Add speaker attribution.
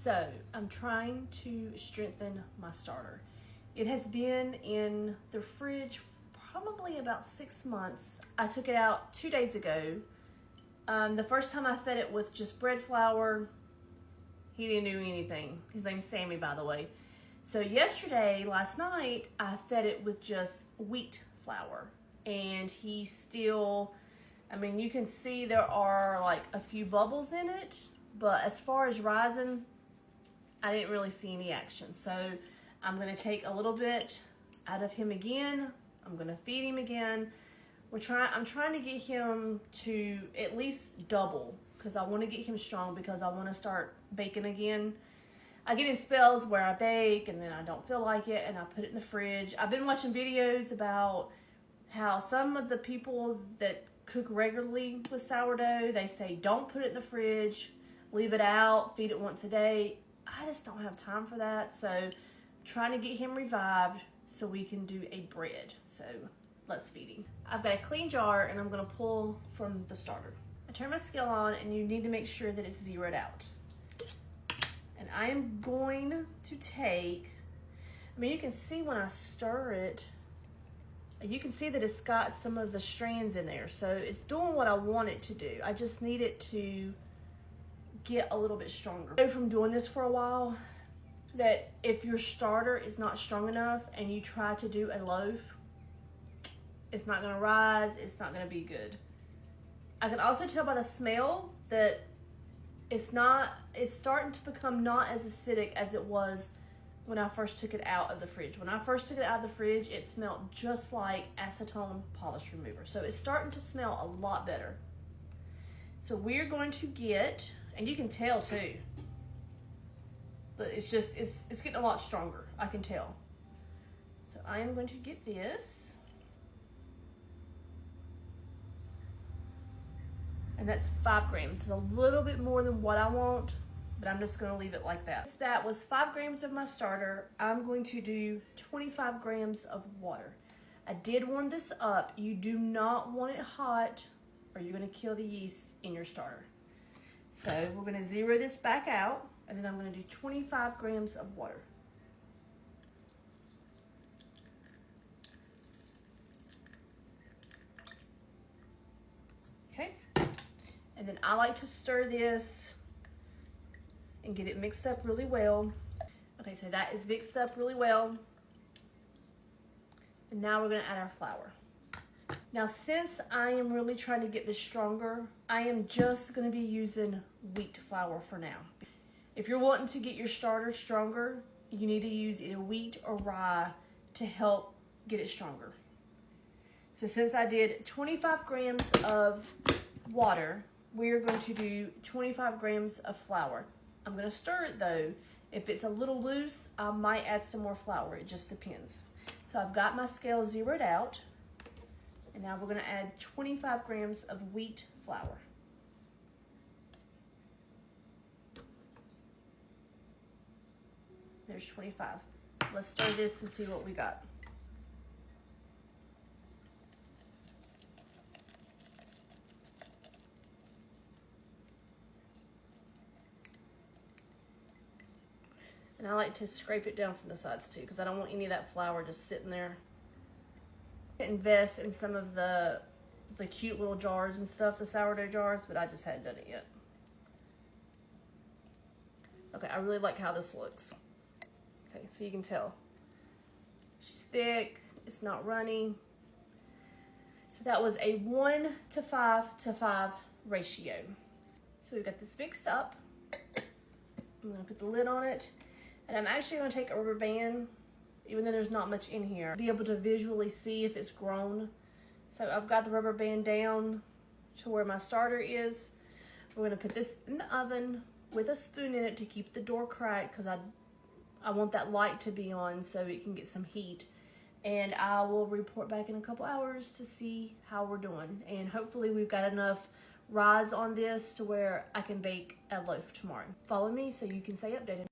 Speaker 1: So I'm trying to strengthen my starter. It has been in the fridge probably about 6 months. I took it out 2 days ago. The first time I fed it with just bread flour, he didn't do anything. His name's Sammy, by the way. So last night, I fed it with just wheat flour. And he still, I mean, you can see there are like a few bubbles in it. But as far as rising, I didn't really see any action. So I'm gonna take a little bit out of him again. I'm gonna feed him again. I'm trying to get him to at least double because I want to get him strong because I want to start baking again. I get in spells where I bake and then I don't feel like it and I put it in the fridge. I've been watching videos about how some of the people that cook regularly with sourdough, they say don't put it in the fridge, leave it out, feed it once a day. I just don't have time for that. So I'm trying to get him revived so we can do a bread. So let's feed him. I've got a clean jar and I'm gonna pull from the starter. I turn my scale on and you need to make sure that it's zeroed out. And I am going to take, I mean, you can see when I stir it, you can see that it's got some of the strands in there. So it's doing what I want it to do. I just need it to get a little bit stronger. I know from doing this for a while that if your starter is not strong enough and you try to do a loaf, it's not gonna rise, it's not gonna be good. I can also tell by the smell that it's starting to become not as acidic as it was when I first took it out of the fridge. When I first took it out of the fridge, it smelled just like acetone polish remover. So it's starting to smell a lot better. So we're going to get, and you can tell too, but it's getting a lot stronger, I can tell. So I am going to get this. And that's 5 grams. It's a little bit more than what I want, but I'm just gonna leave it like that. That was 5 grams of my starter. I'm going to do 25 grams of water. I did warm this up. You do not want it hot or you're gonna kill the yeast in your starter. So we're gonna zero this back out and then I'm gonna do 25 grams of water. And then I like to stir this and get it mixed up really well. Okay, so that is mixed up really well. And now we're gonna add our flour. Now, since I am really trying to get this stronger, I am just gonna be using wheat flour for now. If you're wanting to get your starter stronger, you need to use either wheat or rye to help get it stronger. So since I did 25 grams of water, we're going to do 25 grams of flour. I'm gonna stir it though. If it's a little loose, I might add some more flour. It just depends. So I've got my scale zeroed out. And now we're gonna add 25 grams of wheat flour. There's 25. Let's stir this and see what we got. And I like to scrape it down from the sides too, because I don't want any of that flour just sitting there. Invest in some of the cute little jars and stuff, the sourdough jars, but I just hadn't done it yet. Okay, I really like how this looks. Okay, so you can tell. She's thick, it's not runny. So that was a 1:5 ratio. So we've got this mixed up. I'm gonna put the lid on it. And I'm actually gonna take a rubber band, even though there's not much in here, be able to visually see if it's grown. So I've got the rubber band down to where my starter is. We're gonna put this in the oven with a spoon in it to keep the door cracked because I want that light to be on so it can get some heat. And I will report back in a couple hours to see how we're doing. And hopefully we've got enough rise on this to where I can bake a loaf tomorrow. Follow me so you can stay updated.